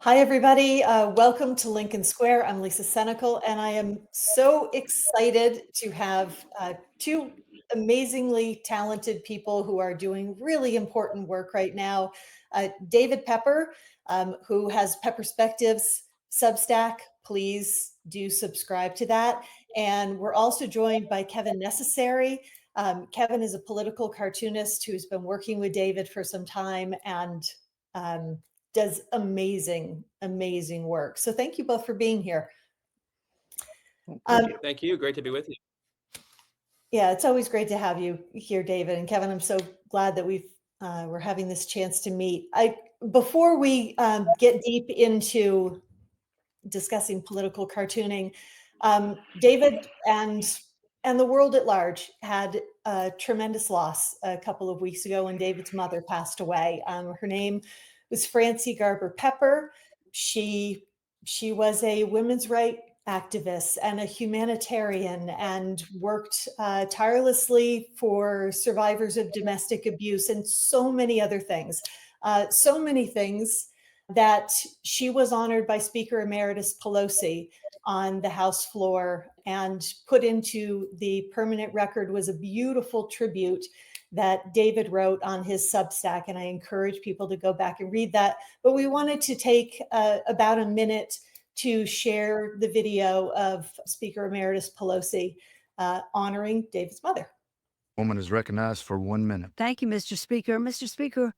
Hi, everybody. Welcome to Lincoln Square. I'm Lisa Senecal, and I am so excited to have two amazingly talented people who are doing really important work right now. David Pepper, who has Pepperspectives Substack. Please do subscribe to that. And we're also joined by Kevin Necessary. Kevin is a political cartoonist who's been working with David for some time and um, does amazing work. So thank you both for being here. Thank you. Thank you. Great to be with you. Yeah, it's always great to have you here, David and Kevin. I'm so glad that we're having this chance to meet. Before we get deep into discussing political cartooning, David and the world at large had a tremendous loss a couple of weeks ago when David's mother passed away. Her name was Francie Garber Pepper. She was a women's rights activist and a humanitarian and worked tirelessly for survivors of domestic abuse and so many other things. So many things that she was honored by Speaker Emeritus Pelosi on the House floor and put into the permanent record was a beautiful tribute that David wrote on his Substack. And I encourage people to go back and read that. But we wanted to take about a minute to share the video of Speaker Emeritus Pelosi honoring David's mother. Woman is recognized for 1 minute. Thank you, Mr. Speaker. Mr. Speaker,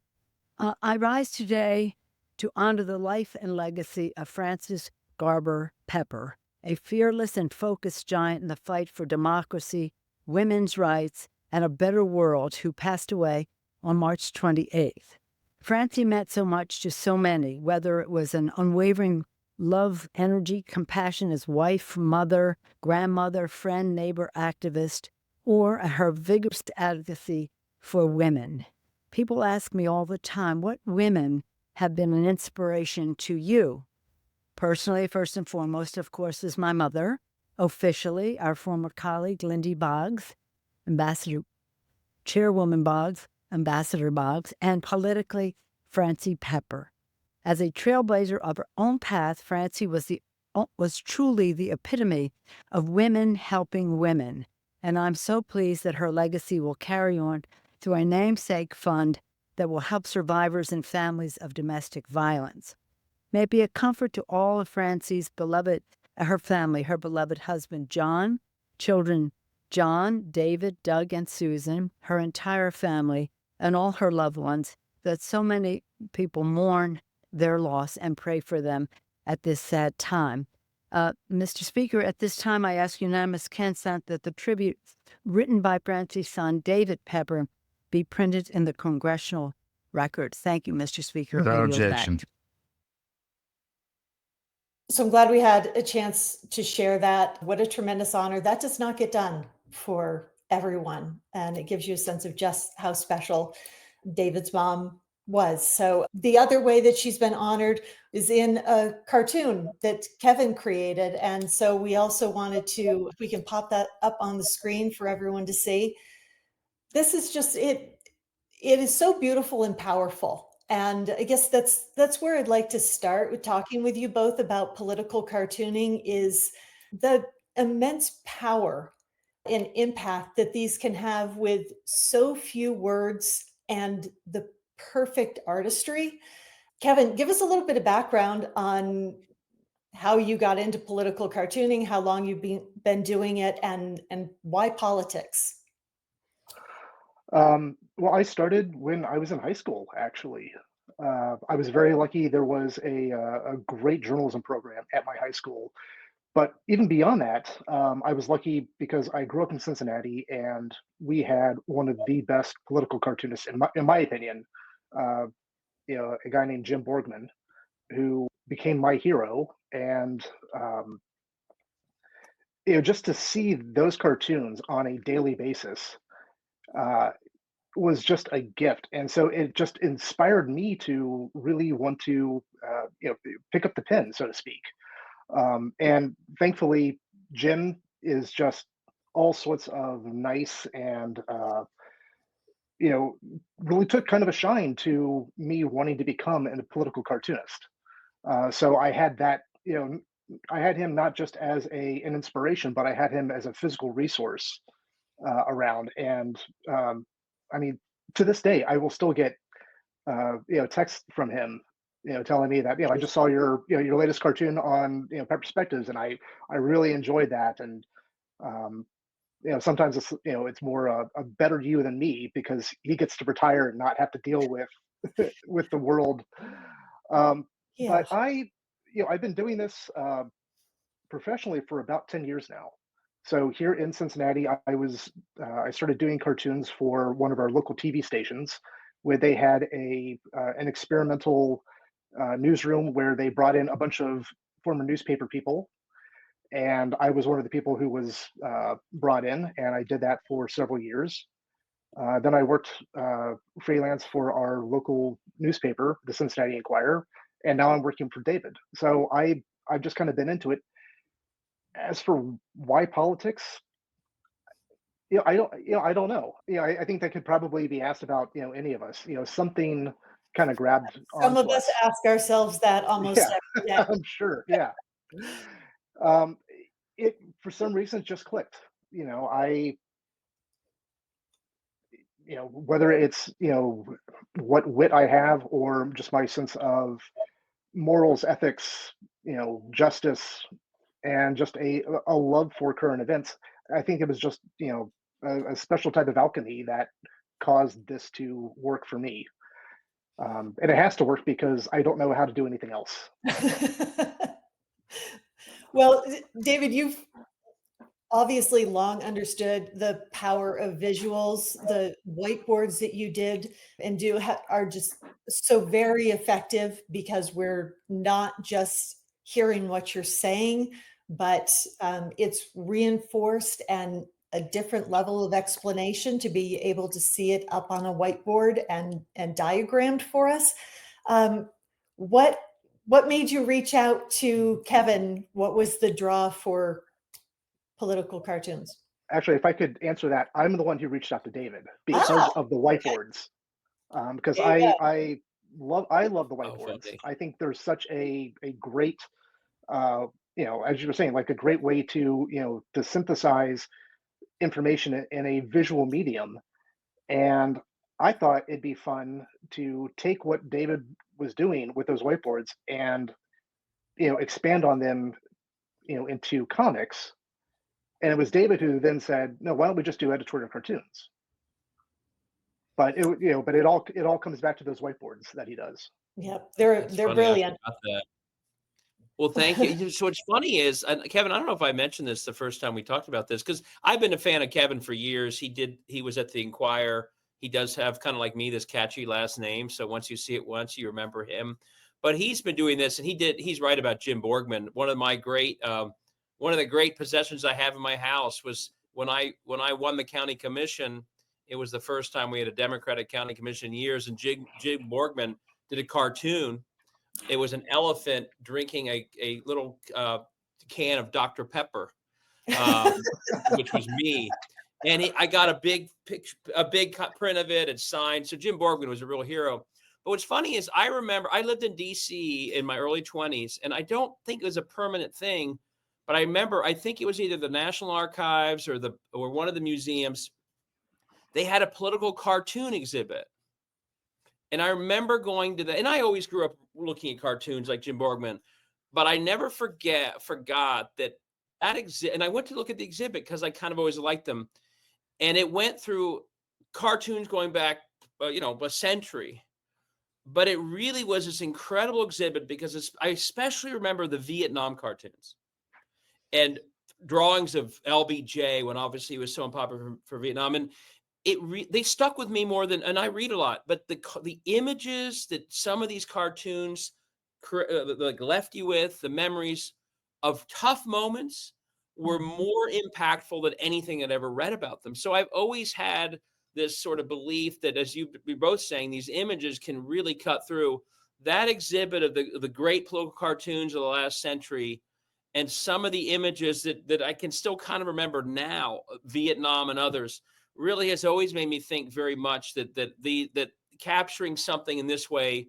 I rise today to honor the life and legacy of Frances Garber Pepper, a fearless and focused giant in the fight for democracy, women's rights, and a better world, who passed away on March 28th. Francie meant so much to so many, whether it was an unwavering love, energy, compassion as wife, mother, grandmother, friend, neighbor, activist, or her vigorous advocacy for women. People ask me all the time, what women have been an inspiration to you? Personally, first and foremost, of course, is my mother. Officially, our former colleague, Lindy Boggs, Chairwoman Boggs, Ambassador Boggs, and politically, Francie Pepper. As a trailblazer of her own path, Francie was truly the epitome of women helping women. And I'm so pleased that her legacy will carry on through a namesake fund that will help survivors and families of domestic violence. May it be a comfort to all of Francie's her family, her beloved husband, John, children, John, David, Doug, and Susan, her entire family, and all her loved ones, that so many people mourn their loss and pray for them at this sad time. Mr. Speaker, at this time, I ask unanimous consent that the tribute written by Francie's son, David Pepper, be printed in the congressional record. Thank you, Mr. Speaker. Without objection. So I'm glad we had a chance to share that. What a tremendous honor. That does not get done for everyone. And it gives you a sense of just how special David's mom was. So the other way that she's been honored is in a cartoon that Kevin created. And so we also wanted to, if we can pop that up on the screen for everyone to see. This is just it. It is so beautiful and powerful. And I guess that's where I'd like to start with talking with you both about political cartooning, is the immense power and impact that these can have with so few words and the perfect artistry. Kevin, give us a little bit of background on how you got into political cartooning, how long you've been doing it, and why politics. Well, I started when I was in high school, actually. I was very lucky. There was a great journalism program at my high school. But even beyond that, I was lucky because I grew up in Cincinnati, and we had one of the best political cartoonists, in my opinion, uh, a guy named Jim Borgman, who became my hero. And um, just to see those cartoons on a daily basis uh, was just a gift. And so it just inspired me to really want to, pick up the pen, so to speak. And thankfully, Jim is just all sorts of nice and, you know, really took kind of a shine to me wanting to become a political cartoonist. So I had that, I had him not just as an inspiration, but I had him as a physical resource around. And I mean, to this day, I will still get texts from him, telling me that, I just saw your latest cartoon on, Pepperspectives, and I really enjoyed that. And um, sometimes it's more a better you than me because he gets to retire and not have to deal with with the world. Um, Yeah. but I've been doing this professionally for about 10 years now. So here in Cincinnati, I started doing cartoons for one of our local TV stations, where they had an experimental newsroom where they brought in a bunch of former newspaper people, and I was one of the people who was brought in, and I did that for several years. Then I worked freelance for our local newspaper, the Cincinnati Enquirer, and now I'm working for David. So I've just kind of been into it. As for why politics, I don't know. I think that could probably be asked about any of us. Something kind of grabbed Some of onto us us. ask ourselves that almost Yeah, every day. I'm sure. Yeah. Um, it for some reason just clicked. I whether it's what wit I have or just my sense of morals, ethics, justice, and just a love for current events. I think it was just a special type of alchemy that caused this to work for me, and it has to work because I don't know how to do anything else. Well, David, you've obviously long understood the power of visuals. The whiteboards that you did and are just so very effective because we're not just hearing what you're saying, but it's reinforced and a different level of explanation to be able to see it up on a whiteboard and diagrammed for us. Um, what what made you reach out to Kevin? What was the draw for political cartoons? Actually, if I could answer that, I'm the one who reached out to David because Ah, of the okay. whiteboards. Because There you go. I love the Oh, whiteboards. funny. I think there's such a great as you were saying, like a great way to to synthesize information in a visual medium. And I thought it'd be fun to take what David was doing with those whiteboards and expand on them into comics. And it was David who then said, no, why don't we just do editorial cartoons? But it all comes back to those whiteboards that he does. Yep, they're That's they're funny. I brilliant. forgot that. Well, thank you. So what's funny is, and Kevin, I don't know if I mentioned this the first time we talked about this, because I've been a fan of Kevin for years. He was at the Enquirer. He does have kind of like me, this catchy last name. So once you see it once, you remember him. But he's been doing this, and he's right about Jim Borgman. One of the great possessions I have in my house was when I won the county commission. It was the first time we had a Democratic county commission in years, and Jim Borgman did a cartoon. It was an elephant drinking a little can of Dr. Pepper, um, which was me. And I got a big picture, a big print of it and signed. So Jim Borgman was a real hero. But what's funny is I remember I lived in DC in my early 20s, and I don't think it was a permanent thing, but I think it was either the National Archives or one of the museums. They had a political cartoon exhibit. And I remember going to and I always grew up looking at cartoons like Jim Borgman, but I never forgot that exhibit. And I went to look at the exhibit because I kind of always liked them. And it went through cartoons going back, a century. But it really was this incredible exhibit because I especially remember the Vietnam cartoons and drawings of LBJ when obviously he was so unpopular for Vietnam. And they stuck with me more than, and I read a lot, but the images that some of these cartoons like left you with, the memories of tough moments were Mhm. more impactful than anything I'd ever read about them. So I've always had this sort of belief that, as we both saying, these images can really cut through. That exhibit of the great political cartoons of the last century and some of the images that I can still kind of remember now, Vietnam and others, really has always made me think very much that capturing something in this way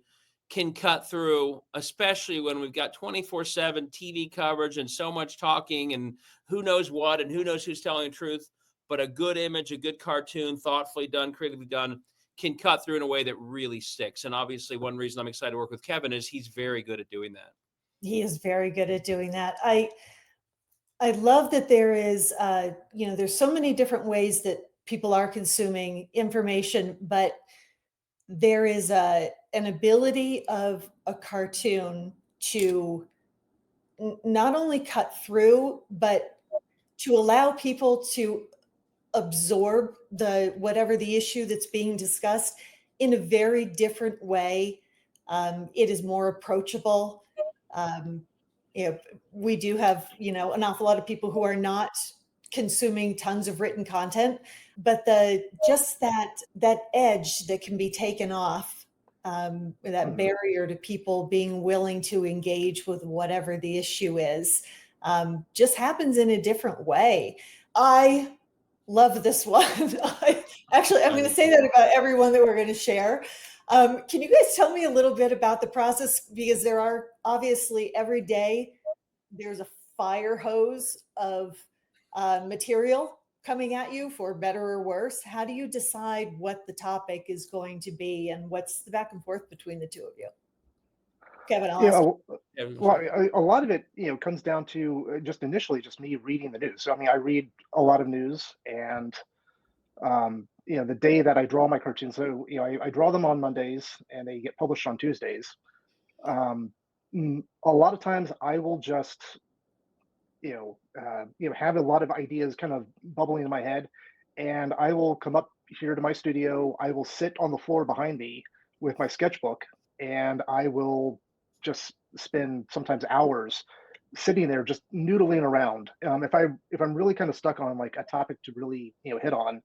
can cut through, especially when we've got 24/7 TV coverage and so much talking and who knows what and who knows who's telling the truth. But a good image, a good cartoon, thoughtfully done, creatively done, can cut through in a way that really sticks. And obviously, one reason I'm excited to work with Kevin is he's very good at doing that. He is very good at doing that. I love that there is, there's so many different ways that people are consuming information, but there is an ability of a cartoon to not only cut through, but to allow people to absorb whatever the issue that's being discussed in a very different way. It is more approachable. Um, we do have, an awful lot of people who are not consuming tons of written content, but just that edge that can be taken off, that barrier to people being willing to engage with whatever the issue is, just happens in a different way. I love this one. I'm going to say that about everyone that we're going to share. Can you guys tell me a little bit about the process? Because there are obviously every day there's a fire hose of material coming at you, for better or worse. How do you decide what the topic is going to be, and what's the back and forth between the two of you? Kevin, I'll ask you. Well, a lot of it, comes down to just initially just me reading the news. So, I mean, I read a lot of news, and the day that I draw my cartoons, so I draw them on Mondays and they get published on Tuesdays. A lot of times I will just have a lot of ideas kind of bubbling in my head, and I will come up here to my studio. I will sit on the floor behind me with my sketchbook, and I will just spend sometimes hours sitting there just noodling around. If I'm really kind of stuck on like a topic to really hit on,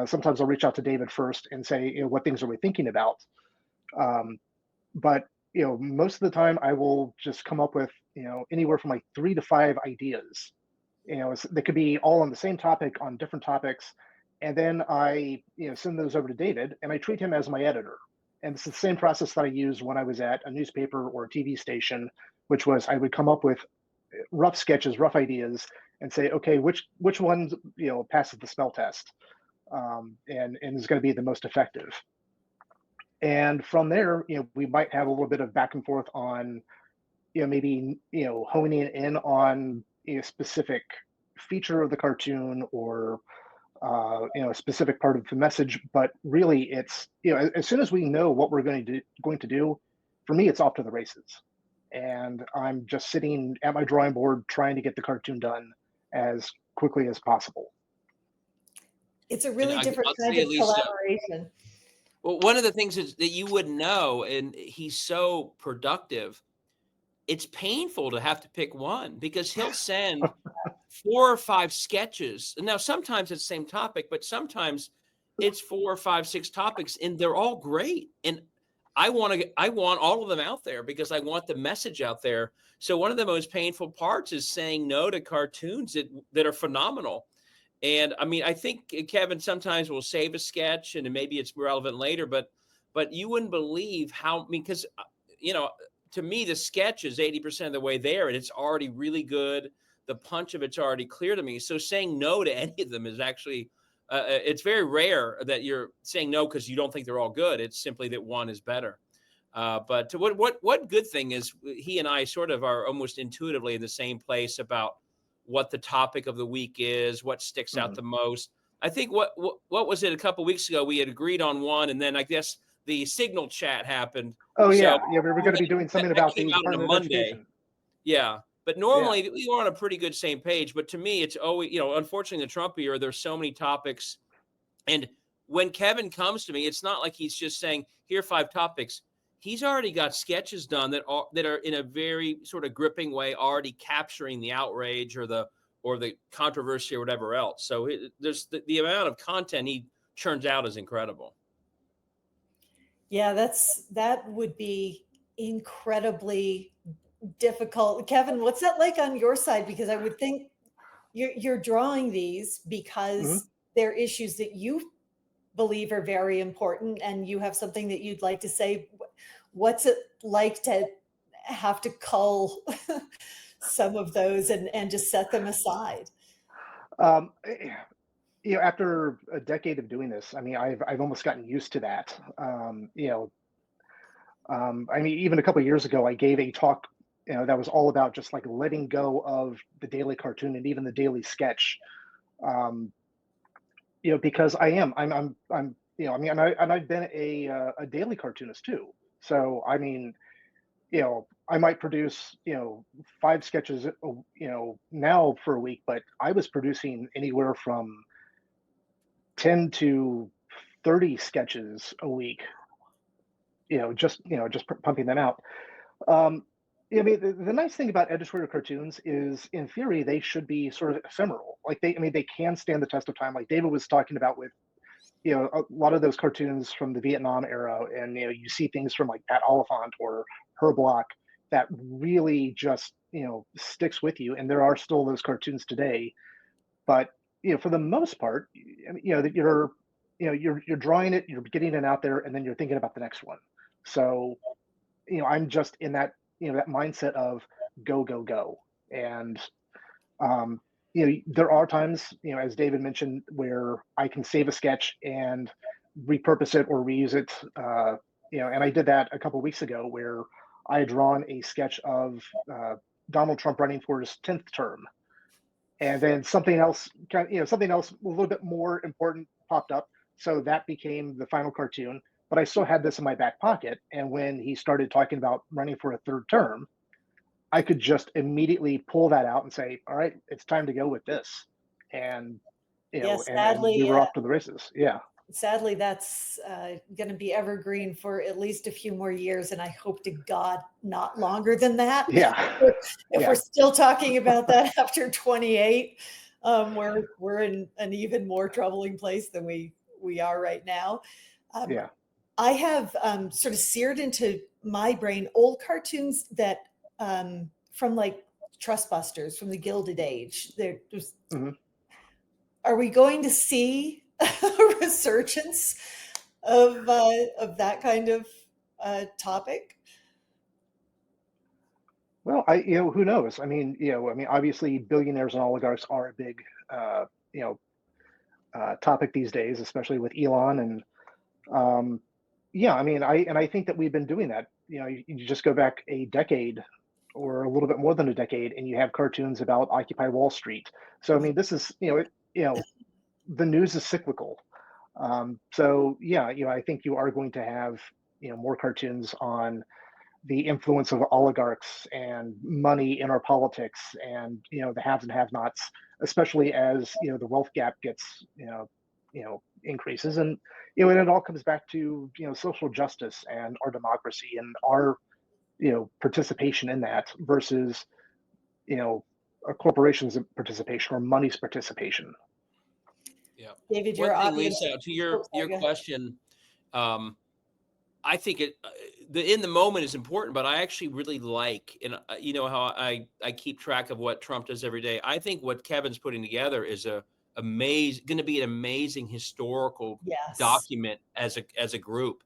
sometimes I'll reach out to David first and say, what things are we thinking about? But most of the time I will just come up with anywhere from like 3 to 5 ideas. They could be all on the same topic, on different topics, and then I send those over to David, and I treat him as my editor. And it's the same process that I used when I was at a newspaper or a TV station, which was I would come up with rough sketches, rough ideas, and say, okay, which one passes the smell test, and is going to be the most effective. And from there, we might have a little bit of back and forth on, maybe honing in on a specific feature of the cartoon, or a specific part of the message. But really, it's as soon as we know what we're going to do, for me, it's off to the races. And I'm just sitting at my drawing board trying to get the cartoon done as quickly as possible. It's a really different kind of collaboration. Well, one of the things is that you wouldn't know, and he's so productive, it's painful to have to pick one, because he'll send 4 or 5 sketches. Now, sometimes it's the same topic, but sometimes it's 4 or 5, 6 topics, and they're all great. And I want all of them out there because I want the message out there. So one of the most painful parts is saying no to cartoons that are phenomenal. And I mean, I think Kevin sometimes will save a sketch and maybe it's relevant later, but you wouldn't believe how, because, to me, the sketch is 80% of the way there and it's already really good. The punch of it's already clear to me. So saying no to any of them is actually, it's very rare that you're saying no because you don't think they're all good. It's simply that one is better. But what good thing is he and I sort of are almost intuitively in the same place about what the topic of the week is, what sticks out the most. I think what was it a couple of weeks ago? We had agreed on one, and then I guess the Signal chat happened. Oh yeah, we were going to be doing something about the Department of Education. Yeah, but normally we were on a pretty good same page. But to me, it's always, unfortunately, in the Trump era, there's so many topics, and when Kevin comes to me, it's not like he's just saying, "Here are 5 topics." He's already got sketches done that are in a very sort of gripping way, already capturing the outrage or the controversy or whatever else. So there's the amount of content he churns out is incredible. Yeah, that would be incredibly difficult. Kevin, what's that like on your side? Because I would think you're drawing these because they're issues that you believe are very important, and you have something that you'd like to say. what's it like to have to cull some of those and just set them aside? Um, After a decade of doing this, I mean, I've almost gotten used to that. I mean, even a couple of years ago, I gave a talk, that was all about just like letting go of the daily cartoon and even the daily sketch. Um, because I mean, and I've been a daily cartoonist too. So, I mean, I might produce, 5 sketches, now for a week, but I was producing anywhere from 10 to 30 sketches a week, just pumping them out. Um, I mean, the nice thing about editorial cartoons is, in theory, they should be sort of ephemeral. Like I mean, they can stand the test of time. Like David was talking about with, a lot of those cartoons from the Vietnam era, and you see things from like Pat Oliphant or Herb Block that really just sticks with you. And there are still those cartoons today, but for the most part, that you're drawing it, you're getting it out there, and then you're thinking about the next one. So I'm just in that that mindset of go go go, and um, there are times, as David mentioned, where I can save a sketch and repurpose it or reuse it. And I did that a couple weeks ago, where I had drawn a sketch of Donald Trump running for his 10th term, and then something else, something else a little bit more important popped up, so that became the final cartoon. But I still had this in my back pocket, and when he started talking about running for a third term, I could just immediately pull that out and say, all right, it's time to go with this. And Yes, and we sadly, were off to the races. Yeah. sadly, that's going to be evergreen for at least a few more years, and I hope to God not longer than that. Yeah. If Yeah. we're still talking about that after 28, we're in an even more troubling place than we are right now. Yeah. I have sort of seared into my brain old cartoons that from like Trustbusters from the Gilded Age. There's Mhm. Are we going to see a resurgence of that kind of topic? Well, who knows? I mean, obviously billionaires and oligarchs are a big, you know, topic these days, especially with Elon. And yeah, I mean, I think that we've been doing that. You just go back a decade or a little bit more than a decade, and you have cartoons about Occupy Wall Street. So, I mean, this is, the news is cyclical. So yeah, I think you are going to have, more cartoons on the influence of oligarchs and money in our politics, and the haves and have-nots, especially as the wealth gap gets increases. And and it all comes back to social justice and our democracy and our participation in that versus you know a corporation's participation or money's participation. Yeah. David, One your thing, audience. Lisa, to Oh, your sorry, go ahead. question, I think the in the moment is important, but I actually really like, and you know how I keep track of what Trump does every day. I think what Kevin's putting together is going to be an amazing historical Yes. document as a group.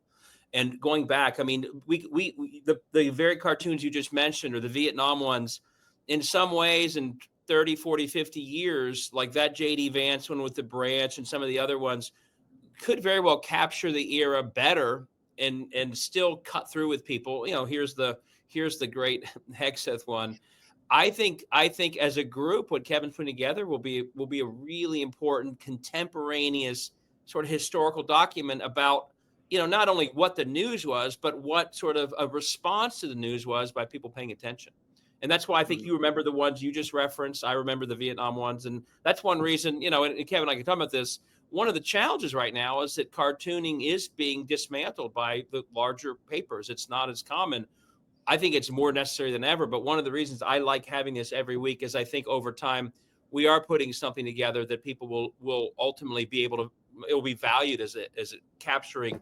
And going back, I mean, the very cartoons you just mentioned, or the Vietnam ones, in some ways, in 30, 40, 50 years, like that JD Vance one with the branch and some of the other ones, could very well capture the era better and still cut through with people. Here's the great Hexeth one. I think as a group, what Kevin's putting together will be a really important contemporaneous sort of historical document about not only what the news was, but what sort of a response to the news was by people paying attention. And that's why I think Mhm. you remember the ones you just referenced. I remember the Vietnam ones, and that's one reason. And Kevin and I can talk about this. One of the challenges right now is that cartooning is being dismantled by the larger papers. It's not as common. I think it's more necessary than ever. But one of the reasons I like having this every week is I think over time we are putting something together that people will ultimately be able to. It will be valued as it capturing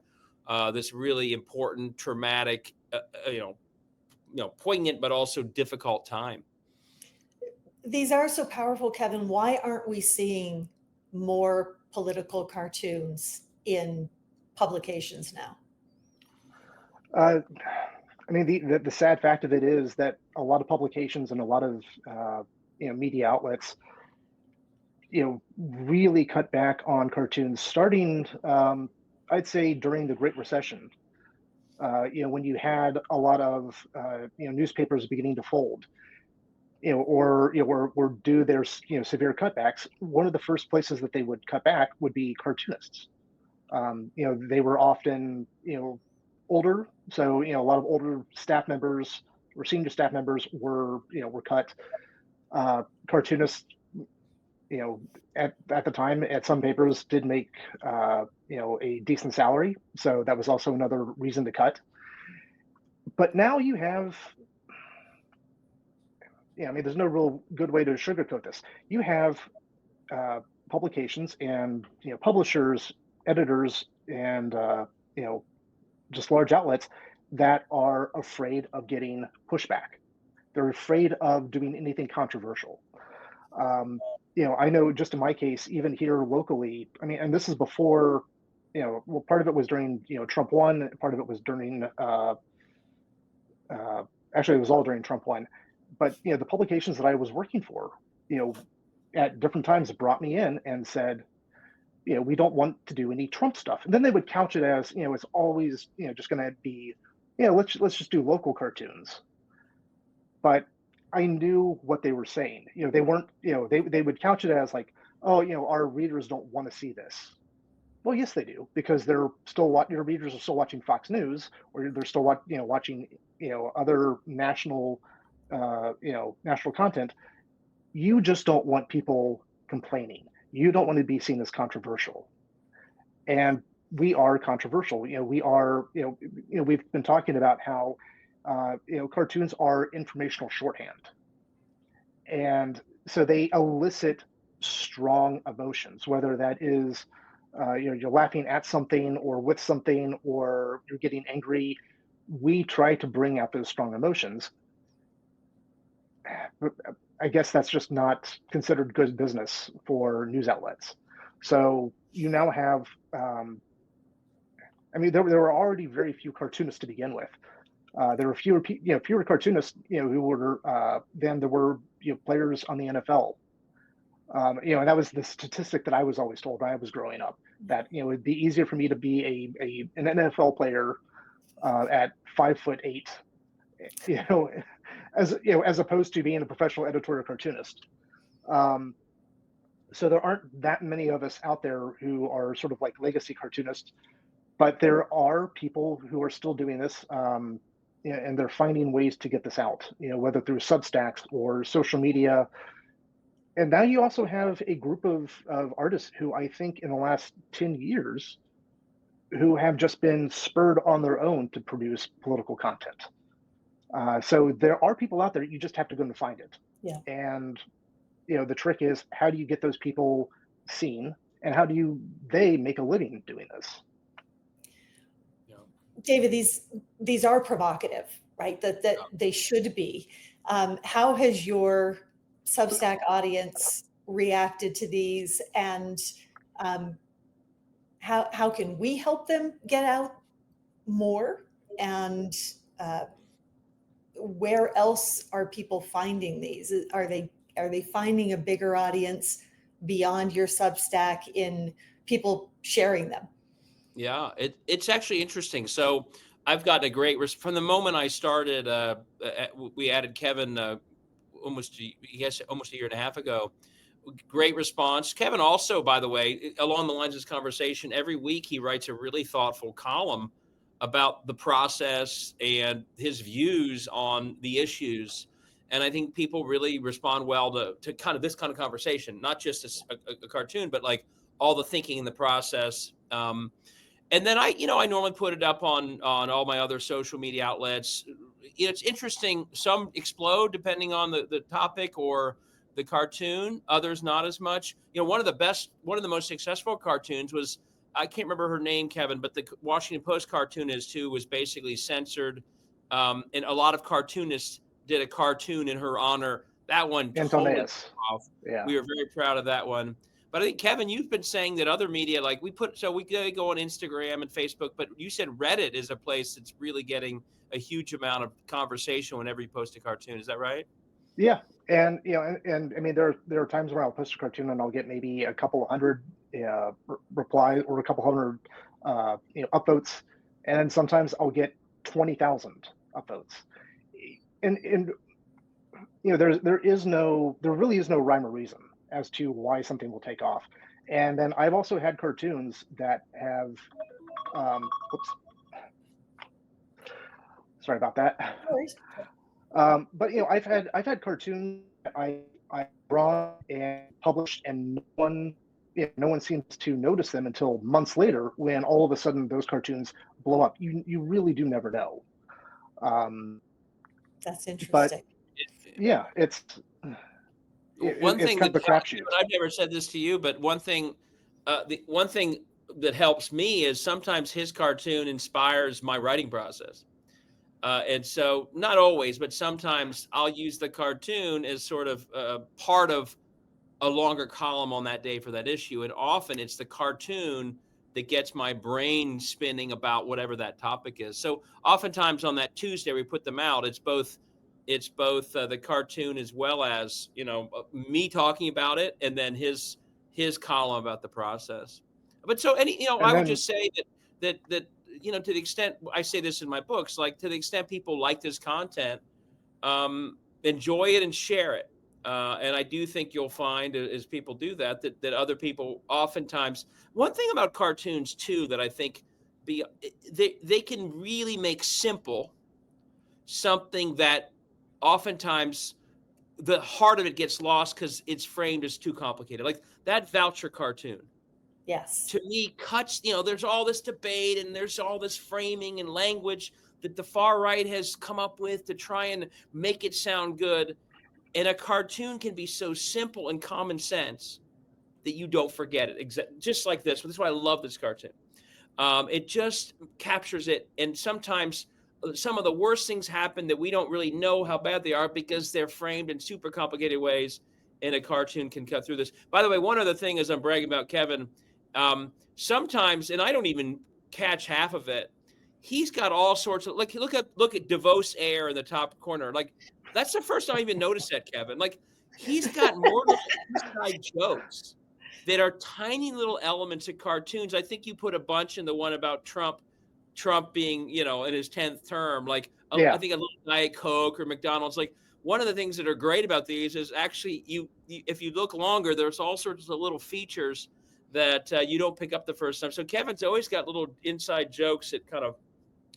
this really important, traumatic, poignant but also difficult time. These are so powerful, Kevin. Why aren't we seeing more political cartoons in publications now? Uh, I mean, the sad fact of it is that a lot of publications and a lot of media outlets, really cut back on cartoons starting, I'd say, during the Great Recession. When you had a lot of newspapers beginning to fold, or do their severe cutbacks. One of the first places that they would cut back would be cartoonists. They were often older, so a lot of older staff members or senior staff members were cut. Cartoonists, at the time, at some papers did make a decent salary, so that was also another reason to cut. But now you have, I mean, there's no real good way to sugarcoat this. You have publications and publishers, editors, and just large outlets that are afraid of getting pushback. They're afraid of doing anything controversial. I know just in my case, even here locally, I mean, and this is before, well, part of it was during, Trump 1, part of it was during, actually, it was all during Trump 1. But, the publications that I was working for, at different times brought me in and said, we don't want to do any Trump stuff. And then they would couch it as, it's always, just going to be, let's just do local cartoons. But I knew what they were saying. They weren't, they would couch it as like, oh, our readers don't want to see this. Well, yes, they do, because they're still your readers are still watching Fox News, or they're still watching other national national content. You just don't want people complaining. You don't want to be seen as controversial, and we are controversial. We are. We've been talking about how cartoons are informational shorthand, and so they elicit strong emotions, whether that is you're laughing at something or with something, or you're getting angry. We try to bring out those strong emotions. I guess that's just not considered good business for news outlets. So you now have, I mean, there were already very few cartoonists to begin with. There were fewer cartoonists, who were than there were players on the NFL. And that was the statistic that I was always told when I was growing up, that it'd be easier for me to be an NFL player at 5'8", as opposed to being a professional editorial cartoonist. So there aren't that many of us out there who are sort of like legacy cartoonists, but there are people who are still doing this, and they're finding ways to get this out, whether through Substacks or social media. And now you also have a group of artists who I think in the last 10 years who have just been spurred on their own to produce political content. So there are people out there, you just have to go and find it. Yeah. And, the trick is, how do you get those people seen, and how do they make a living doing this? Yeah. David, these are provocative, right? That they should be. How has your Substack audience reacted to these, and how can we help them get out more, and where else are people finding these? Are they finding a bigger audience beyond your Substack in people sharing them? Yeah, it's actually interesting. So I've got a great from the moment I started. We added Kevin almost a year and a half ago. Great response. Kevin also, by the way, along the lines of this conversation, every week he writes a really thoughtful column about the process and his views on the issues. And I think people really respond well to kind of this kind of conversation, not just a cartoon, but like all the thinking in the process. And then I normally put it up on all my other social media outlets. It's interesting. Some explode depending on the topic or the cartoon, others not as much. One of the most successful cartoons was, I can't remember her name, Kevin, but the Washington Post cartoonist who was basically censored. And a lot of cartoonists did a cartoon in her honor. That one totally Antonius. took off. Yeah. We were very proud of that one. But I think, Kevin, you've been saying that other media, like we go on Instagram and Facebook, but you said Reddit is a place that's really getting a huge amount of conversation whenever you post a cartoon. Is that right? Yeah, and and I mean, there are times where I'll post a cartoon and I'll get maybe a couple of hundred replies or a couple hundred upvotes, and then sometimes I'll get 20,000 upvotes. And there really is no rhyme or reason as to why something will take off. And then I've also had cartoons that have, whoops, sorry about that. No worries. But I've had cartoons that I drawn and published, and no one seems to notice them until months later, when all of a sudden those cartoons blow up. You really do never know. That's But interesting. yeah, it's One it's thing kind of a that crapshoot. I've never said this to you, but the one thing that helps me is sometimes his cartoon inspires my writing process. And so not always, but sometimes I'll use the cartoon as sort of part of a longer column on that day for that issue. And often it's the cartoon that gets my brain spinning about whatever that topic is. So oftentimes on that Tuesday we put them out. It's both the cartoon as well as me talking about it, and then his column about the process. But so And I would then just say that to the extent I say this in my books, like to the extent people like this content, enjoy it and share it. And I do think you'll find as people do that other people oftentimes. One thing about cartoons too that I think they can really make simple something that oftentimes the heart of it gets lost because it's framed as too complicated. Like that voucher cartoon, Yes. to me, cuts, there's all this debate and there's all this framing and language that the far right has come up with to try and make it sound good. And a cartoon can be so simple and common sense that you don't forget it. Just like this. That's why I love this cartoon. It just captures it. And sometimes some of the worst things happen that we don't really know how bad they are because they're framed in super complicated ways, and a cartoon can cut through this. By the way, one other thing as I'm bragging about Kevin, sometimes, and I don't even catch half of it, he's got all sorts of, like, look at DeVos Air in the top corner. Like, that's the first time I even noticed that, Kevin. Like, he's got more little inside jokes that are tiny little elements of cartoons. I think you put a bunch in the one about Trump being, in his 10th term, like I yeah, think a little Diet Coke or McDonald's. Like, one of the things that are great about these is actually you if you look longer, there's all sorts of little features that you don't pick up the first time. So Kevin's always got little inside jokes that kind of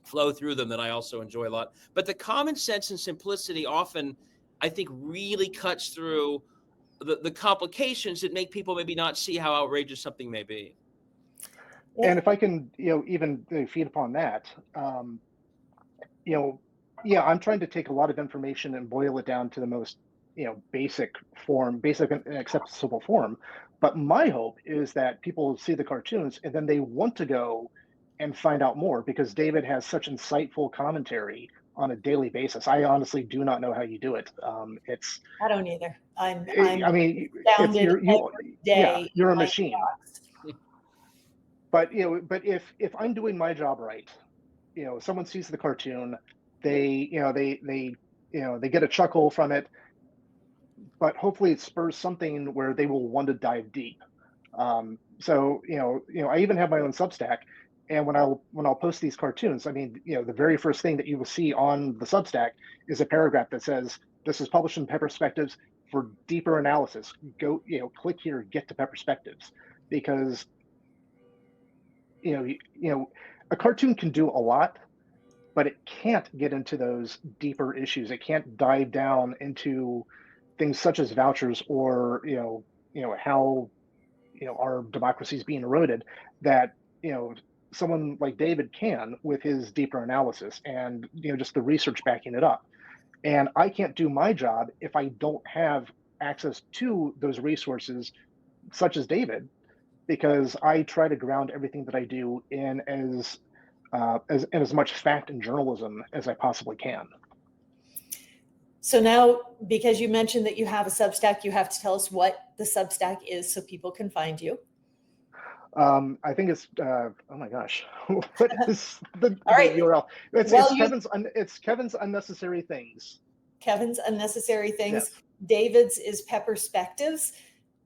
flow through them that I also enjoy a lot. But the common sense and simplicity often, I think, really cuts through the complications that make people maybe not see how outrageous something may be. and if I can, even feed upon that, yeah, I'm trying to take a lot of information and boil it down to the most, basic and acceptable form. But my hope is that people see the cartoons and then they want to go and find out more, because David has such insightful commentary on a daily basis. I honestly do not know how you do it. I don't either. I'm I mean, astounded every day. you're a in my machine. inbox. But if I'm doing my job right, someone sees the cartoon, they get a chuckle from it, but hopefully it spurs something where they will want to dive deep. So I even have my own Substack, and when I'll post these cartoons, I mean, the very first thing that you will see on the Substack is a paragraph that says, "This is published in Pepperspectives. For deeper analysis, go, click here, get to Pepperspectives," because a cartoon can do a lot, but it can't get into those deeper issues. It can't dive down into things such as vouchers, or how our democracy is being eroded, that someone like David can, with his deeper analysis and just the research backing it up. And I can't do my job if I don't have access to those resources such as David, because I try to ground everything that I do in as much fact and journalism as I possibly can. So now, because you mentioned that you have a Substack, you have to tell us what the Substack is so people can find you. I think it's oh my gosh, what is the All right. URL? It's Kevin's Unnecessary Things. Kevin's Unnecessary Things. Yes. David's is Pepperspectives.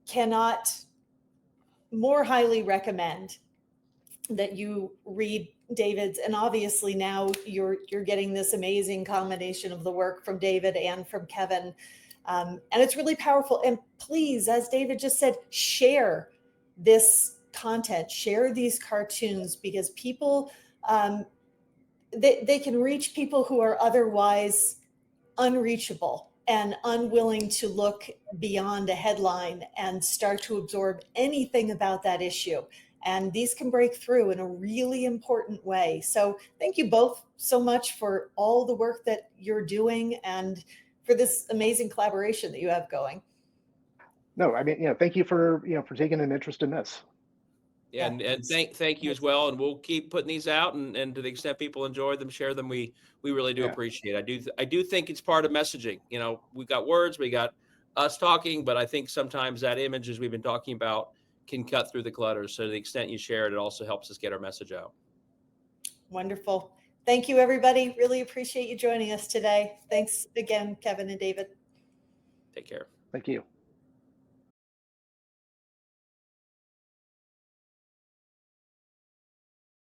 Cannot more highly recommend that you read David's, and obviously now you're getting this amazing combination of the work from David and from Kevin, and it's really powerful. And please, as David just said, share this content, share these cartoons, because people they can reach people who are otherwise unreachable and unwilling to look beyond a headline and start to absorb anything about that issue. And these can break through in a really important way. So thank you both so much for all the work that you're doing and for this amazing collaboration that you have going. No, I mean, thank you for, for taking an interest in this. Yeah, and thank you as well. And we'll keep putting these out, and to the extent people enjoy them, share them. We really do appreciate it. I do think it's part of messaging. We've got words, we got us talking, but I think sometimes that image, as we've been talking about, can cut through the clutter. So to the extent you share it, it also helps us get our message out. Wonderful. Thank you, everybody. Really appreciate you joining us today. Thanks again, Kevin and David. Take care. Thank you.